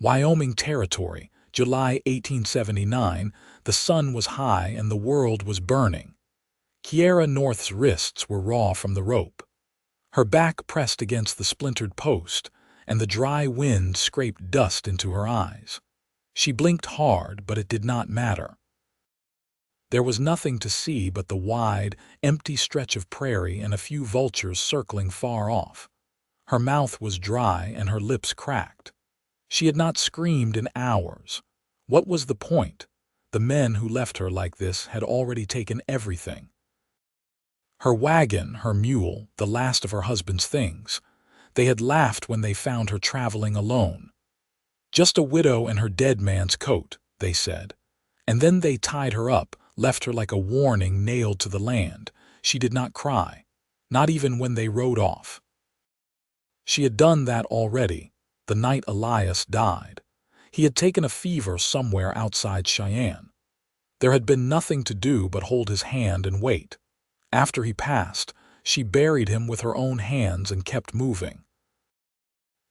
Wyoming Territory, July 1879, the sun was high and the world was burning. Kiera North's wrists were raw from the rope. Her back pressed against the splintered post, and the dry wind scraped dust into her eyes. She blinked hard, but it did not matter. There was nothing to see but the wide, empty stretch of prairie and a few vultures circling far off. Her mouth was dry and her lips cracked. She had not screamed in hours. What was the point? The men who left her like this had already taken everything. Her wagon, her mule, the last of her husband's things. They had laughed when they found her traveling alone. Just a widow and her dead man's coat, they said. And then they tied her up, left her like a warning nailed to the land. She did not cry, not even when they rode off. She had done that already, the night Elias died. He had taken a fever somewhere outside Cheyenne. There had been nothing to do but hold his hand and wait. After he passed, she buried him with her own hands and kept moving.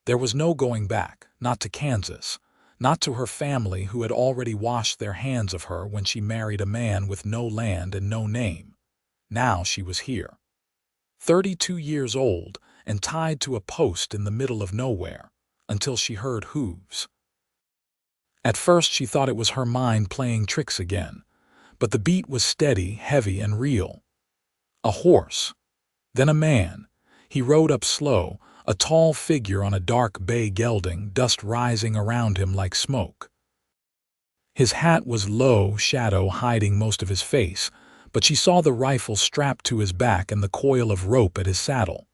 There was no going back, not to Kansas, not to her family who had already washed their hands of her when she married a man with no land and no name. Now she was here. 32 years old and tied to a post in the middle of nowhere, until she heard hooves. At first she thought it was her mind playing tricks again, but the beat was steady, heavy, and real. A horse. Then a man. He rode up slow, a tall figure on a dark bay gelding, dust rising around him like smoke. His hat was low shadow hiding most of his face, but she saw the rifle strapped to his back and the coil of rope at his saddle.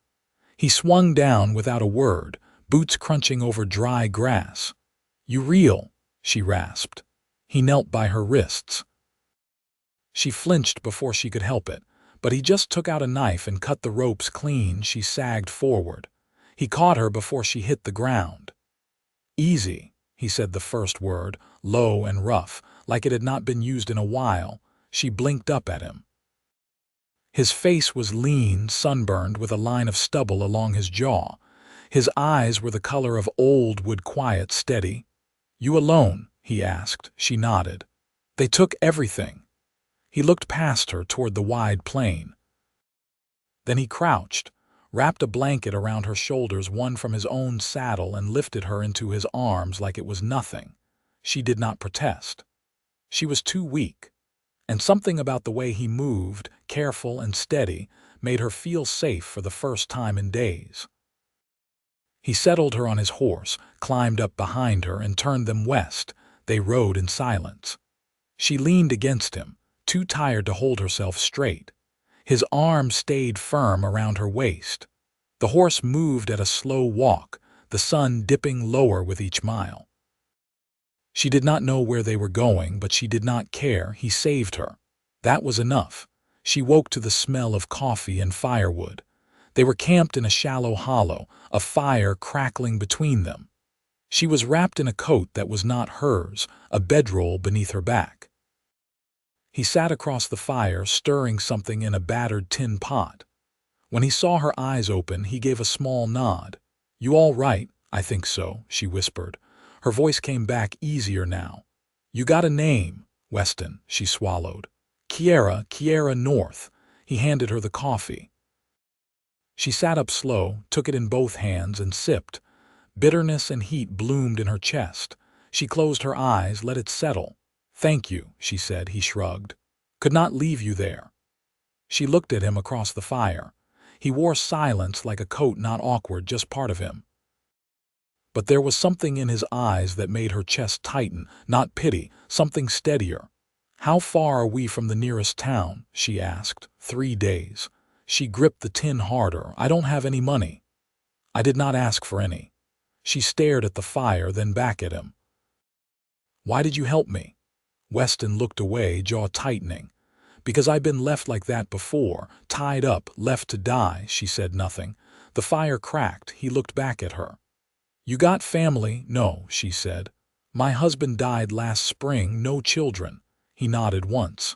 He swung down without a word, boots crunching over dry grass. "You reel," she rasped. He knelt by her wrists. She flinched before she could help it, but he just took out a knife and cut the ropes clean. She sagged forward. He caught her before she hit the ground. "Easy," he said the first word, low and rough, like it had not been used in a while. She blinked up at him. His face was lean, sunburned, with a line of stubble along his jaw. His eyes were the color of old wood, quiet, steady. "You alone?" he asked. She nodded. "They took everything." He looked past her toward the wide plain. Then he crouched, wrapped a blanket around her shoulders, one from his own saddle, and lifted her into his arms like it was nothing. She did not protest. She was too weak. And something about the way he moved, careful and steady, made her feel safe for the first time in days. He settled her on his horse, climbed up behind her, and turned them west. They rode in silence. She leaned against him, too tired to hold herself straight. His arm stayed firm around her waist. The horse moved at a slow walk, the sun dipping lower with each mile. She did not know where they were going, but she did not care. He saved her. That was enough. She woke to the smell of coffee and firewood. They were camped in a shallow hollow, a fire crackling between them. She was wrapped in a coat that was not hers, a bedroll beneath her back. He sat across the fire, stirring something in a battered tin pot. When he saw her eyes open, he gave a small nod. "You all right?" "I think so," she whispered. Her voice came back easier now. "You got a name?" "Weston," she swallowed. Kiera North." He handed her the coffee. She sat up slow, took it in both hands, and sipped. Bitterness and heat bloomed in her chest. She closed her eyes, let it settle. "Thank you," she said. He shrugged. "Could not leave you there." She looked at him across the fire. He wore silence like a coat, not awkward, just part of him. But there was something in his eyes that made her chest tighten, not pity, something steadier. "How far are we from the nearest town?" she asked. 3 days. She gripped the tin harder. "I don't have any money." "I did not ask for any." She stared at the fire, then back at him. "Why did you help me?" Weston looked away, jaw tightening. "Because I've been left like that before, tied up, left to die." She said nothing. The fire cracked. He looked back at her. "You got family?" "No," she said. "My husband died last spring, no children." He nodded once.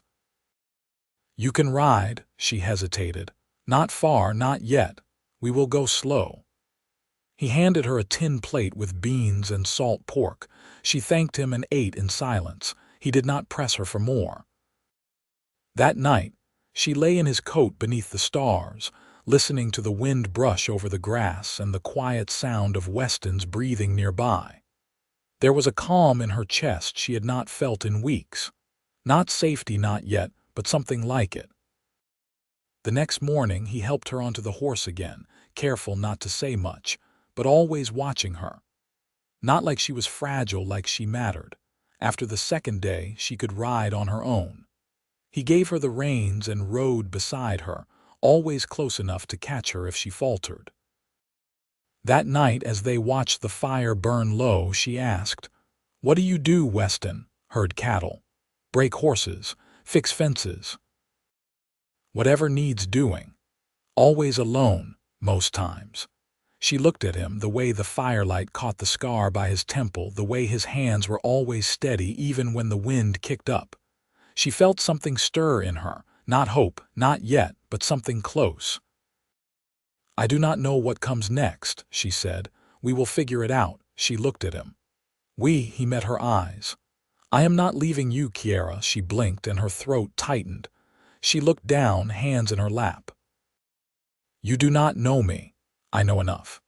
"You can ride," she hesitated. "Not far, not yet. We will go slow." He handed her a tin plate with beans and salt pork. She thanked him and ate in silence. He did not press her for more. That night, she lay in his coat beneath the stars, listening to the wind brush over the grass and the quiet sound of Weston's breathing nearby. There was a calm in her chest she had not felt in weeks. Not safety, not yet, but something like it. The next morning he helped her onto the horse again, careful not to say much, but always watching her. Not like she was fragile, like she mattered. After the second day, she could ride on her own. He gave her the reins and rode beside her, always close enough to catch her if she faltered. That night, as they watched the fire burn low, she asked, "What do you do, Weston?" "Herd cattle, break horses, fix fences. Whatever needs doing. Always alone, most times." She looked at him, the way the firelight caught the scar by his temple, the way his hands were always steady even when the wind kicked up. She felt something stir in her, not hope, not yet, but something close. "I do not know what comes next," she said. "We will figure it out." She looked at him. He met her eyes. "I am not leaving you, Kiera." She blinked and her throat tightened. She looked down, hands in her lap. "You do not know me. I know enough."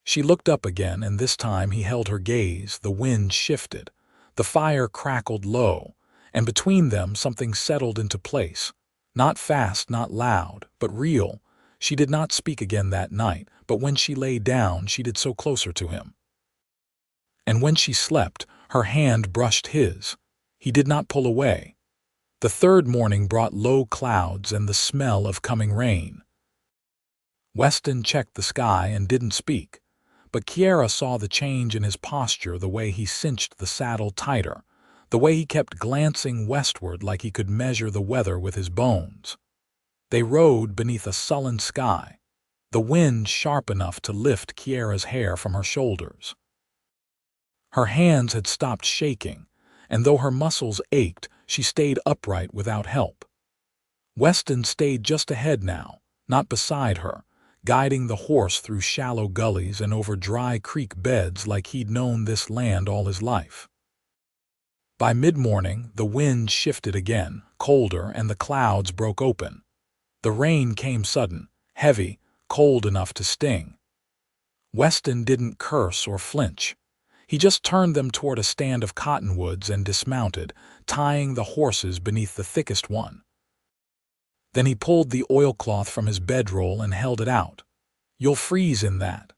She looked up again, and this time he held her gaze. The wind shifted. The fire crackled low, and between them something settled into place. Not fast, not loud, but real. She did not speak again that night, but when she lay down, she did so closer to him. And when she slept, her hand brushed his. He did not pull away. The third morning brought low clouds and the smell of coming rain. Weston checked the sky and didn't speak, but Kiera saw the change in his posture, the way he cinched the saddle tighter, the way he kept glancing westward like he could measure the weather with his bones. They rode beneath a sullen sky, the wind sharp enough to lift Kiera's hair from her shoulders. Her hands had stopped shaking, and though her muscles ached, she stayed upright without help. Weston stayed just ahead now, not beside her, guiding the horse through shallow gullies and over dry creek beds like he'd known this land all his life. By mid-morning, the wind shifted again, colder, and the clouds broke open. The rain came sudden, heavy, cold enough to sting. Weston didn't curse or flinch. He just turned them toward a stand of cottonwoods and dismounted, tying the horses beneath the thickest one. Then he pulled the oilcloth from his bedroll and held it out. "You'll freeze in that."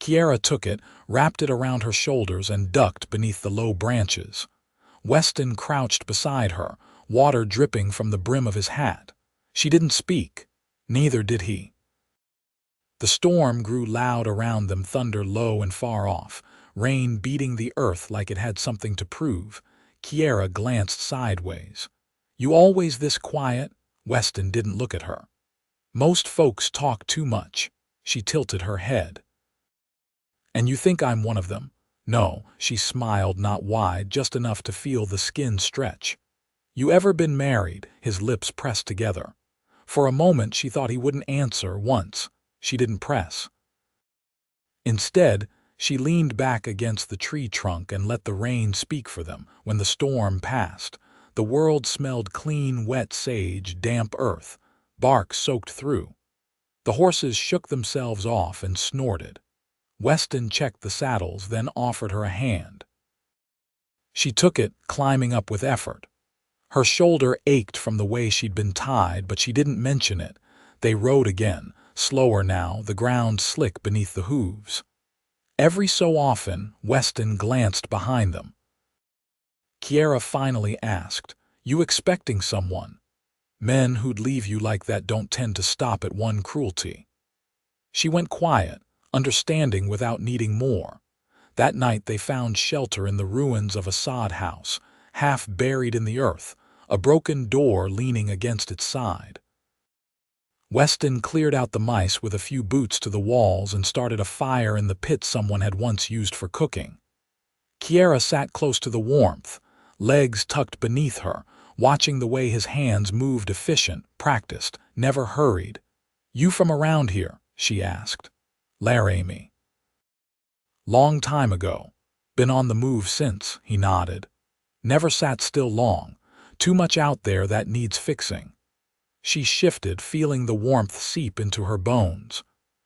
Kiera took it, wrapped it around her shoulders, and ducked beneath the low branches. Weston crouched beside her, water dripping from the brim of his hat. She didn't speak. Neither did he. The storm grew loud around them, thunder low and far off, rain beating the earth like it had something to prove. Kiera glanced sideways. "You always this quiet?" Weston didn't look at her. "Most folks talk too much." She tilted her head. "And you think I'm one of them?" "No." She smiled, not wide, just enough to feel the skin stretch. "You ever been married?" His lips pressed together. For a moment she thought he wouldn't answer. Once she didn't press. Instead, she leaned back against the tree trunk and let the rain speak for them. When the storm passed, the world smelled clean, wet sage, damp earth, bark soaked through. The horses shook themselves off and snorted. Weston checked the saddles, then offered her a hand. She took it, climbing up with effort. Her shoulder ached from the way she'd been tied, but she didn't mention it. They rode again, slower now, the ground slick beneath the hooves. Every so often, Weston glanced behind them. Kiera finally asked, "You expecting someone?" "Men who'd leave you like that don't tend to stop at one cruelty." She went quiet, understanding without needing more. That night they found shelter in the ruins of a sod house, half buried in the earth, a broken door leaning against its side. Weston cleared out the mice with a few boots to the walls and started a fire in the pit someone had once used for cooking. Kiera sat close to the warmth, legs tucked beneath her, watching the way his hands moved, efficient, practiced, never hurried. "You from around here?" she asked. "Laramie." Long time ago. Been on the move since, he nodded. Never sat still long. Too much out there that needs fixing. She shifted, feeling the warmth seep into her bones.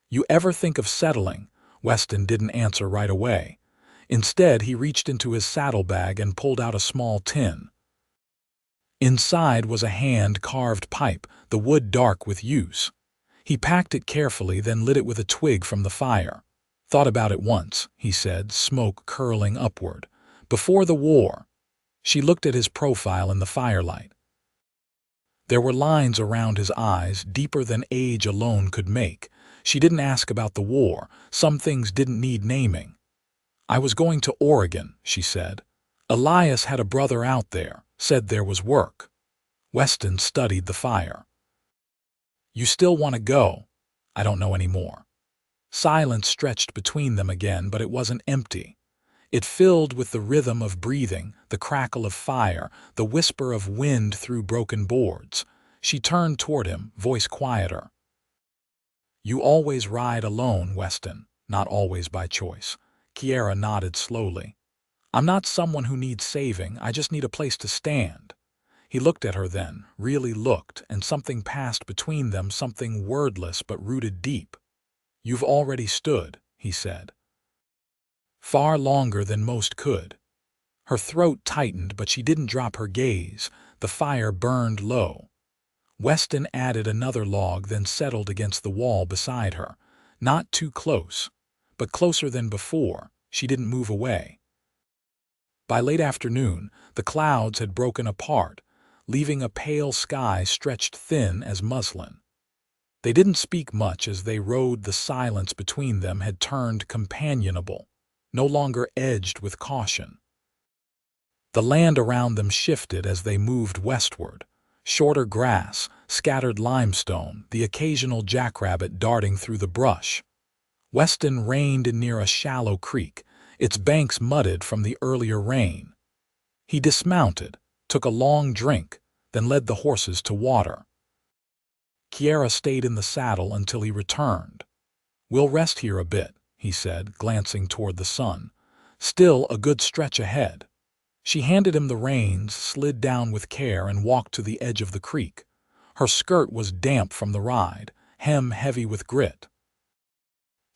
You ever think of settling? Weston didn't answer right away. Instead, he reached into his saddlebag and pulled out a small tin. Inside was a hand-carved pipe, the wood dark with use. He packed it carefully, then lit it with a twig from the fire. Thought about it once, he said, smoke curling upward. Before the war. She looked at his profile in the firelight. There were lines around his eyes, deeper than age alone could make. She didn't ask about the war. Some things didn't need naming. I was going to Oregon, she said. Elias had a brother out there, said there was work. Weston studied the fire. You still want to go? I don't know anymore. Silence stretched between them again, but it wasn't empty. It filled with the rhythm of breathing, the crackle of fire, the whisper of wind through broken boards. She turned toward him, voice quieter. You always ride alone, Weston, not always by choice. Kiera nodded slowly. I'm not someone who needs saving, I just need a place to stand. He looked at her then, really looked, and something passed between them, something wordless but rooted deep. You've already stood, he said. Far longer than most could. Her throat tightened, but she didn't drop her gaze. The fire burned low. Weston added another log, then settled against the wall beside her. Not too close, but closer than before. She didn't move away. By late afternoon, the clouds had broken apart, leaving a pale sky stretched thin as muslin. They didn't speak much as they rode. The silence between them had turned companionable, no longer edged with caution. The land around them shifted as they moved westward. Shorter grass, scattered limestone, the occasional jackrabbit darting through the brush. Weston reined near a shallow creek, its banks mudded from the earlier rain. He dismounted, took a long drink, then led the horses to water. Kiera stayed in the saddle until he returned. We'll rest here a bit, he said, glancing toward the sun. Still a good stretch ahead. She handed him the reins, slid down with care, and walked to the edge of the creek. Her skirt was damp from the ride, hem heavy with grit.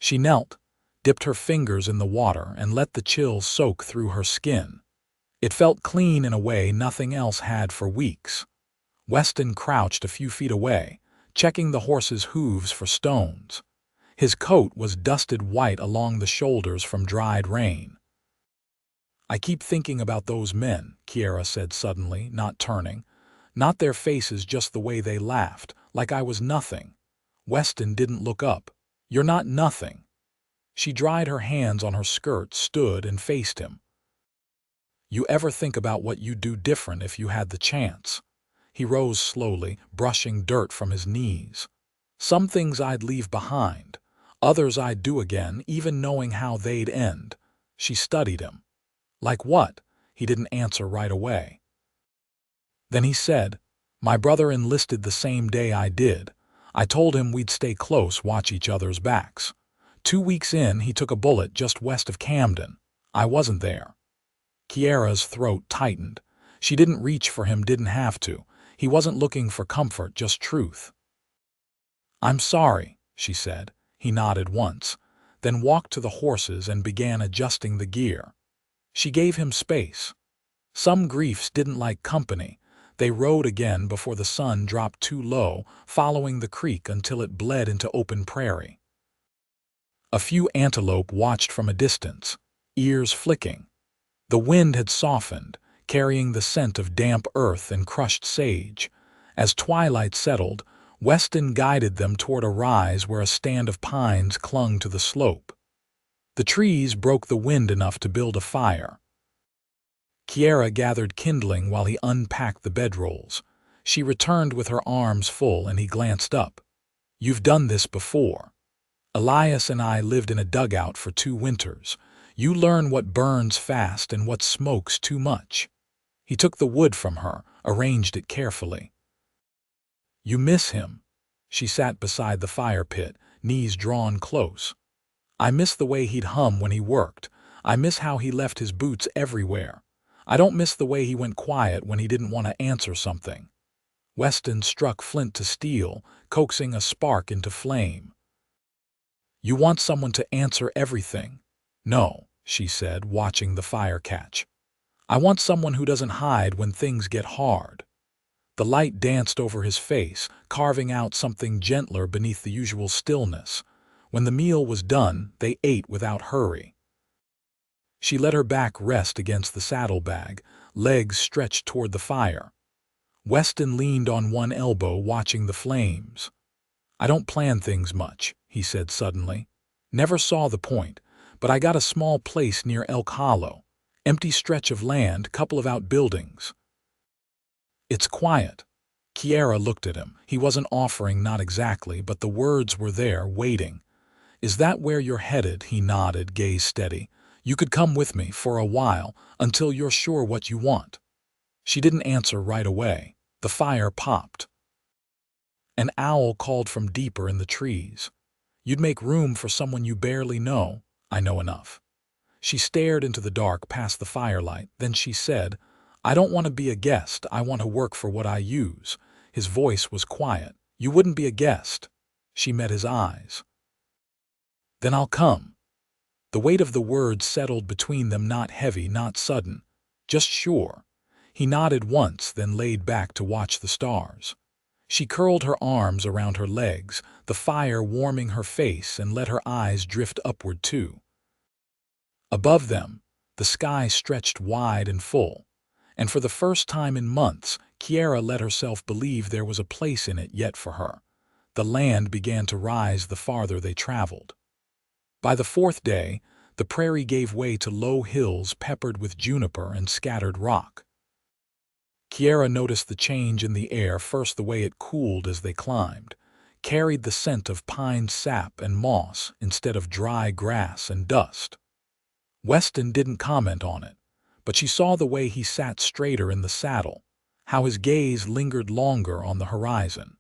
She knelt, dipped her fingers in the water, and let the chill soak through her skin. It felt clean in a way nothing else had for weeks. Weston crouched a few feet away, checking the horse's hooves for stones. His coat was dusted white along the shoulders from dried rain. I keep thinking about those men, Kiera said suddenly, not turning. Not their faces, just the way they laughed, like I was nothing. Weston didn't look up. You're not nothing. She dried her hands on her skirt, stood, and faced him. You ever think about what you'd do different if you had the chance? He rose slowly, brushing dirt from his knees. Some things I'd leave behind. Others I'd do again, even knowing how they'd end. She studied him. Like what? He didn't answer right away. Then he said, my brother enlisted the same day I did. I told him we'd stay close, watch each other's backs. 2 weeks in, he took a bullet just west of Camden. I wasn't there. Kiera's throat tightened. She didn't reach for him, didn't have to. He wasn't looking for comfort, just truth. I'm sorry, she said. He nodded once, then walked to the horses and began adjusting the gear. She gave him space. Some griefs didn't like company. They rode again before the sun dropped too low, following the creek until it bled into open prairie. A few antelope watched from a distance, ears flicking. The wind had softened, carrying the scent of damp earth and crushed sage. As twilight settled, Weston guided them toward a rise where a stand of pines clung to the slope. The trees broke the wind enough to build a fire. Kiera gathered kindling while he unpacked the bedrolls. She returned with her arms full, and he glanced up. You've done this before. Elias and I lived in a dugout for 2 winters. You learn what burns fast and what smokes too much. He took the wood from her, arranged it carefully. You miss him. She sat beside the fire pit, knees drawn close. I miss the way he'd hum when he worked. I miss how he left his boots everywhere. I don't miss the way he went quiet when he didn't want to answer something." Weston struck flint to steel, coaxing a spark into flame. "You want someone to answer everything?" "No," she said, watching the fire catch. "I want someone who doesn't hide when things get hard." The light danced over his face, carving out something gentler beneath the usual stillness. When the meal was done, they ate without hurry. She let her back rest against the saddlebag, legs stretched toward the fire. Weston leaned on one elbow, watching the flames. "I don't plan things much," he said suddenly. "Never saw the point, but I got a small place near Elk Hollow. Empty stretch of land, couple of outbuildings. It's quiet." Kiera looked at him. He wasn't offering, not exactly, but the words were there, waiting. "Is that where you're headed?" He nodded, gaze steady. "You could come with me for a while, until you're sure what you want." She didn't answer right away. The fire popped. An owl called from deeper in the trees. "You'd make room for someone you barely know." "I know enough." She stared into the dark past the firelight. Then she said, "I don't want to be a guest. I want to work for what I use." His voice was quiet. "You wouldn't be a guest." She met his eyes. "Then I'll come." The weight of the words settled between them, not heavy, not sudden. "Just sure." He nodded once, then laid back to watch the stars. She curled her arms around her legs, the fire warming her face, and let her eyes drift upward too. Above them, the sky stretched wide and full, and for the first time in months, Kiera let herself believe there was a place in it yet for her. The land began to rise the farther they traveled. By the fourth day, the prairie gave way to low hills peppered with juniper and scattered rock. Kiera noticed the change in the air, first the way it cooled as they climbed, carried the scent of pine sap and moss instead of dry grass and dust. Weston didn't comment on it, but she saw the way he sat straighter in the saddle, how his gaze lingered longer on the horizon.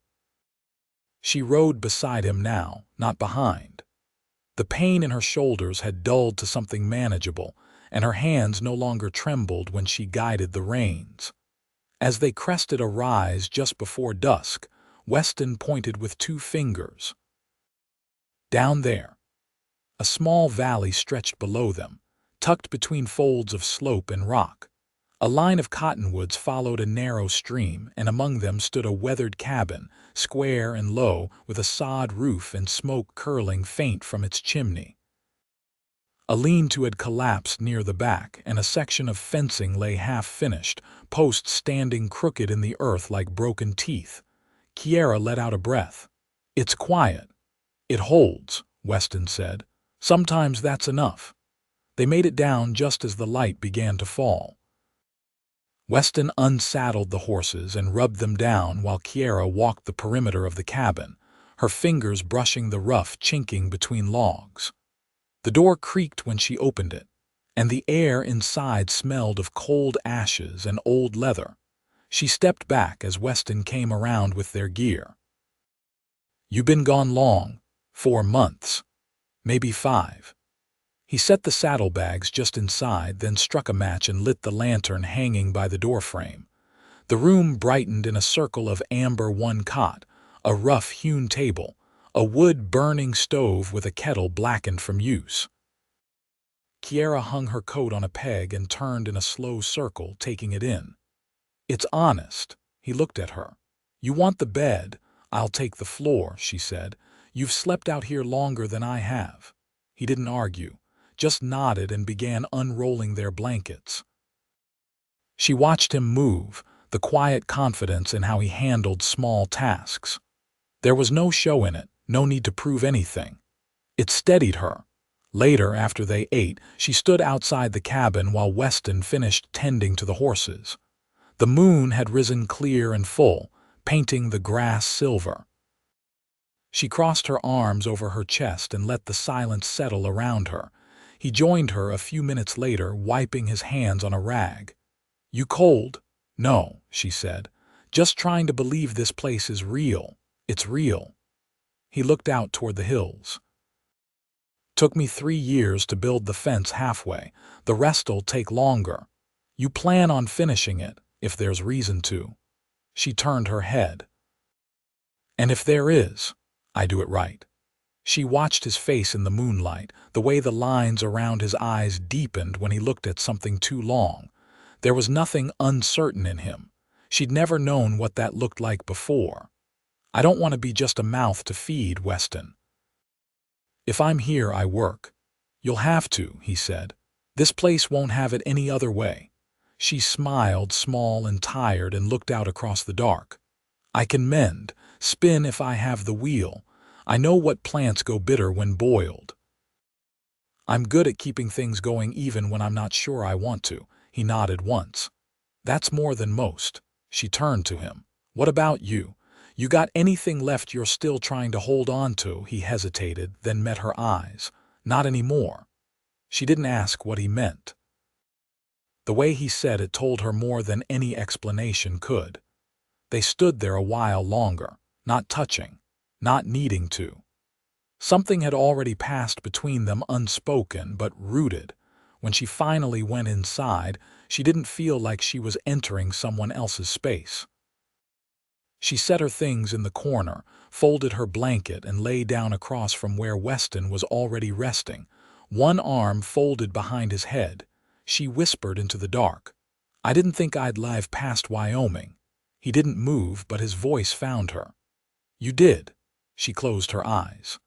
She rode beside him now, not behind. The pain in her shoulders had dulled to something manageable, and her hands no longer trembled when she guided the reins. As they crested a rise just before dusk, Weston pointed with 2 fingers. Down there. A small valley stretched below them, tucked between folds of slope and rock. A line of cottonwoods followed a narrow stream, and among them stood a weathered cabin, square and low, with a sod roof and smoke curling faint from its chimney. A lean-to had collapsed near the back, and a section of fencing lay half-finished, posts standing crooked in the earth like broken teeth. Kiera let out a breath. "It's quiet." "It holds," Weston said. "Sometimes that's enough." They made it down just as the light began to fall. Weston unsaddled the horses and rubbed them down while Kiera walked the perimeter of the cabin, her fingers brushing the rough chinking between logs. The door creaked when she opened it, and the air inside smelled of cold ashes and old leather. She stepped back as Weston came around with their gear. "You been gone long?" "4 months. Maybe 5. He set the saddlebags just inside, then struck a match and lit the lantern hanging by the doorframe. The room brightened in a circle of amber, one cot, a rough-hewn table, a wood-burning stove with a kettle blackened from use. Kiera hung her coat on a peg and turned in a slow circle, taking it in. "It's honest." He looked at her. "You want the bed? I'll take the floor," she said. "You've slept out here longer than I have." He didn't argue, just nodded and began unrolling their blankets. She watched him move, the quiet confidence in how he handled small tasks. There was no show in it, no need to prove anything. It steadied her. Later, after they ate, she stood outside the cabin while Weston finished tending to the horses. The moon had risen clear and full, painting the grass silver. She crossed her arms over her chest and let the silence settle around her. He joined her a few minutes later, wiping his hands on a rag. "You cold?" "No," she said. "Just trying to believe this place is real. It's real." He looked out toward the hills. Took me 3 years to build the fence halfway. The rest'll take longer. You plan on finishing it, if there's reason to." She turned her head. "And if there is, I do it right." She watched his face in the moonlight, the way the lines around his eyes deepened when he looked at something too long. There was nothing uncertain in him. She'd never known what that looked like before. "I don't want to be just a mouth to feed, Weston. If I'm here, I work." "You'll have to," he said. "This place won't have it any other way." She smiled, small and tired, and looked out across the dark. "I can mend, spin if I have the wheel. I know what plants go bitter when boiled. I'm good at keeping things going even when I'm not sure I want to." He nodded once. "That's more than most." She turned to him. "What about you? You got anything left you're still trying to hold on to?" He hesitated, then met her eyes. "Not anymore." She didn't ask what he meant. The way he said it told her more than any explanation could. They stood there a while longer, not touching, not needing to. Something had already passed between them, unspoken but rooted. When she finally went inside, she didn't feel like she was entering someone else's space. She set her things in the corner, folded her blanket, and lay down across from where Weston was already resting, one arm folded behind his head. She whispered into the dark, "I didn't think I'd live past Wyoming." He didn't move, but his voice found her. "You did." She closed her eyes.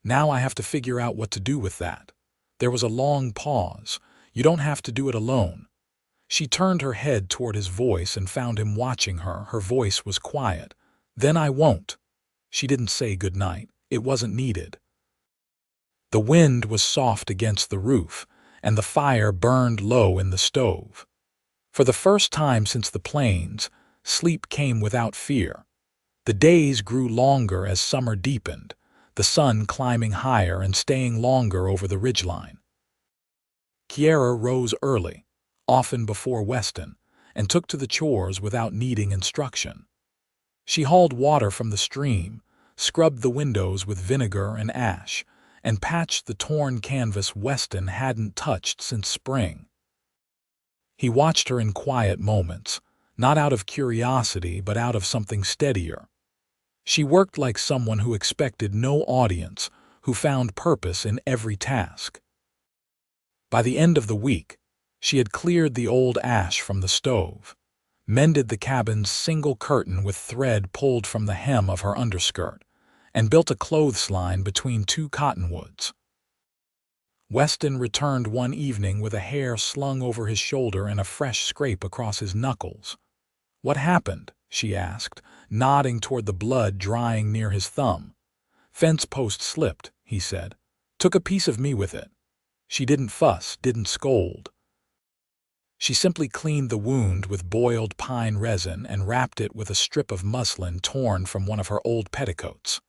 "Now I have to figure out what to do with that." There was a long pause. "You don't have to do it alone." She turned her head toward his voice and found him watching her. Her voice was quiet. "Then I won't." She didn't say goodnight. It wasn't needed. The wind was soft against the roof, and the fire burned low in the stove. For the first time since the plains, sleep came without fear. The days grew longer as summer deepened, the sun climbing higher and staying longer over the ridgeline. Kiera rose early, often before Weston, and took to the chores without needing instruction. She hauled water from the stream, scrubbed the windows with vinegar and ash, and patched the torn canvas Weston hadn't touched since spring. He watched her in quiet moments, not out of curiosity but out of something steadier. She worked like someone who expected no audience, who found purpose in every task. By the end of the week, she had cleared the old ash from the stove, mended the cabin's single curtain with thread pulled from the hem of her underskirt, and built a clothesline between two cottonwoods. Weston returned one evening with a hair slung over his shoulder and a fresh scrape across his knuckles. "What happened?" she asked, nodding toward the blood drying near his thumb. "Fence post slipped," he said. "Took a piece of me with it." She didn't fuss, didn't scold. She simply cleaned the wound with boiled pine resin and wrapped it with a strip of muslin torn from one of her old petticoats.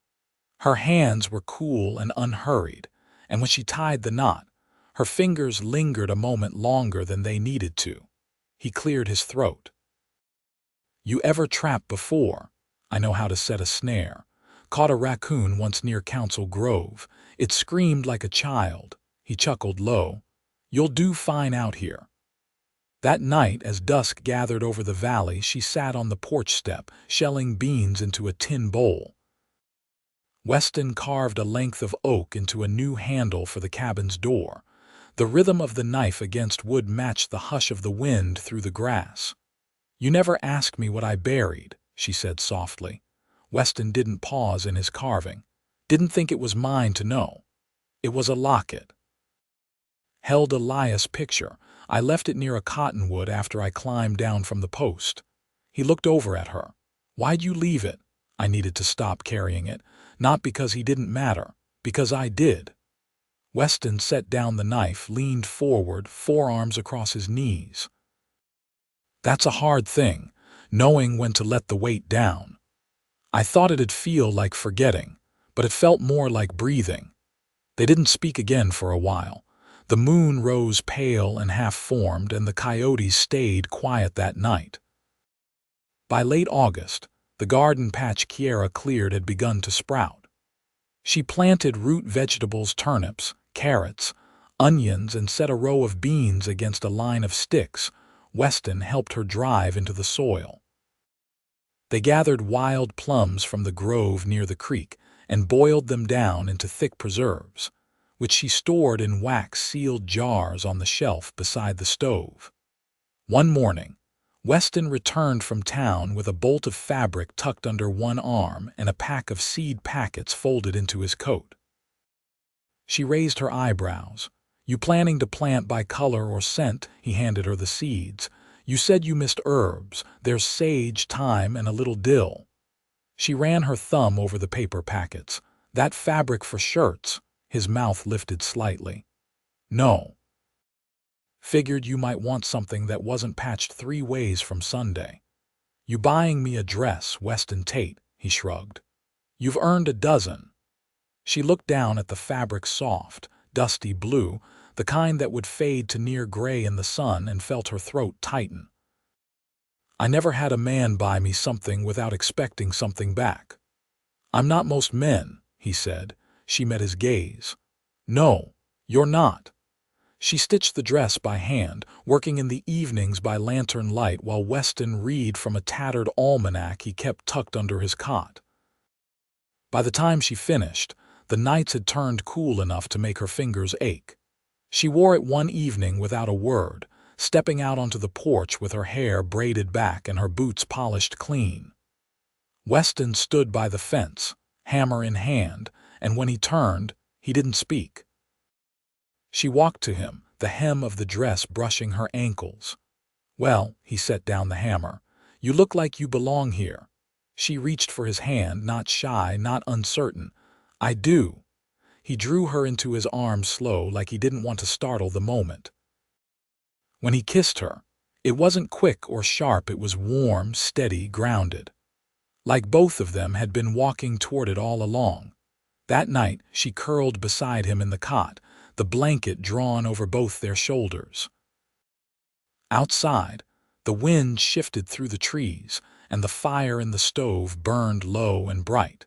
Her hands were cool and unhurried, and when she tied the knot, her fingers lingered a moment longer than they needed to. He cleared his throat. "You ever trap before?" "I know how to set a snare. Caught a raccoon once near Council Grove. It screamed like a child." He chuckled low. "You'll do fine out here." That night, as dusk gathered over the valley, she sat on the porch step, shelling beans into a tin bowl. Weston carved a length of oak into a new handle for the cabin's door. The rhythm of the knife against wood matched the hush of the wind through the grass. "You never asked me what I buried," she said softly. Weston didn't pause in his carving. "Didn't think it was mine to know." "It was a locket." Held Elias' picture. "I left it near a cottonwood after I climbed down from the post." He looked over at her. "Why'd you leave it?" "I needed to stop carrying it. Not because he didn't matter, because I did." Weston set down the knife, leaned forward, forearms across his knees. "That's a hard thing, knowing when to let the weight down. I thought it'd feel like forgetting, but it felt more like breathing." They didn't speak again for a while. The moon rose pale and half-formed, and the coyotes stayed quiet that night. By late August, the garden patch Kiera cleared had begun to sprout. She planted root vegetables, turnips, carrots, onions, and set a row of beans against a line of sticks. Weston helped her drive into the soil. They gathered wild plums from the grove near the creek and boiled them down into thick preserves, which she stored in wax-sealed jars on the shelf beside the stove. One morning, Weston returned from town with a bolt of fabric tucked under one arm and a pack of seed packets folded into his coat. She raised her eyebrows. "You planning to plant by color or scent?" He handed her the seeds. "You said you missed herbs. There's sage, thyme, and a little dill." She ran her thumb over the paper packets. "That fabric for shirts?" His mouth lifted slightly. "No. Figured you might want something that wasn't patched 3 ways from Sunday." "You buying me a dress, Weston Tate?" He shrugged. "You've earned a dozen." She looked down at the fabric, soft, dusty blue, the kind that would fade to near gray in the sun, and felt her throat tighten. "I never had a man buy me something without expecting something back." "I'm not most men," he said. She met his gaze. "No, you're not." She stitched the dress by hand, working in the evenings by lantern light while Weston read from a tattered almanac he kept tucked under his cot. By the time she finished, the nights had turned cool enough to make her fingers ache. She wore it one evening without a word, stepping out onto the porch with her hair braided back and her boots polished clean. Weston stood by the fence, hammer in hand, and when he turned, he didn't speak. She walked to him, the hem of the dress brushing her ankles. "Well," he set down the hammer, "you look like you belong here." She reached for his hand, not shy, not uncertain. "I do." He drew her into his arms slow, like he didn't want to startle the moment. When he kissed her, it wasn't quick or sharp, it was warm, steady, grounded. Like both of them had been walking toward it all along. That night, she curled beside him in the cot, the blanket drawn over both their shoulders. Outside, the wind shifted through the trees, and the fire in the stove burned low and bright.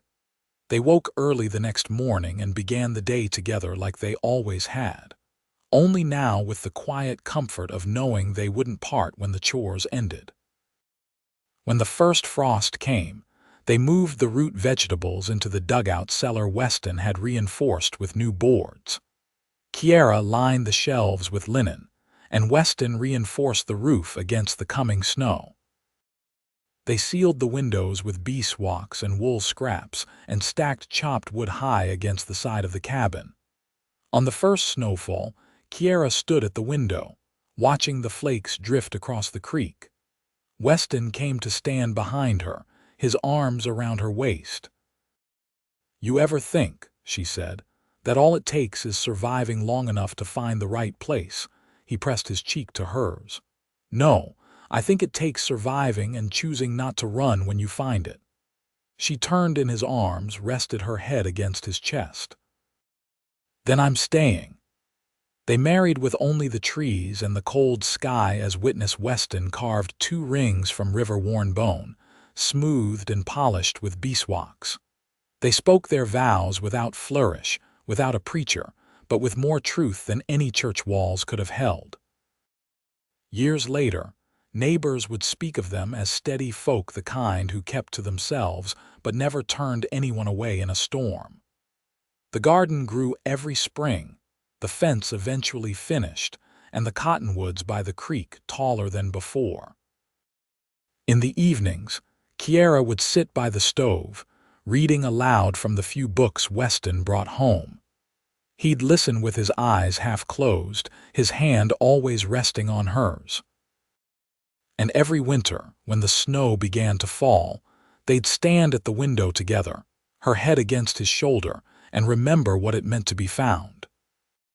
They woke early the next morning and began the day together like they always had, only now with the quiet comfort of knowing they wouldn't part when the chores ended. When the first frost came, they moved the root vegetables into the dugout cellar Weston had reinforced with new boards. Kiera lined the shelves with linen, and Weston reinforced the roof against the coming snow. They sealed the windows with beeswax and wool scraps and stacked chopped wood high against the side of the cabin. On the first snowfall, Kiera stood at the window, watching the flakes drift across the creek. Weston came to stand behind her, his arms around her waist. "You ever think," she said, "that all it takes is surviving long enough to find the right place?" He pressed his cheek to hers. "No, I think it takes surviving and choosing not to run when you find it." She turned in his arms, rested her head against his chest. "Then I'm staying." They married with only the trees and the cold sky as witness. Weston carved 2 rings from river-worn bone, smoothed and polished with beeswax. They spoke their vows without flourish, without a preacher, but with more truth than any church walls could have held. Years later, neighbors would speak of them as steady folk, the kind who kept to themselves but never turned anyone away in a storm. The garden grew every spring, the fence eventually finished, and the cottonwoods by the creek taller than before. In the evenings, Kiera would sit by the stove, reading aloud from the few books Weston brought home. He'd listen with his eyes half closed, his hand always resting on hers. And every winter, when the snow began to fall, they'd stand at the window together, her head against his shoulder, and remember what it meant to be found.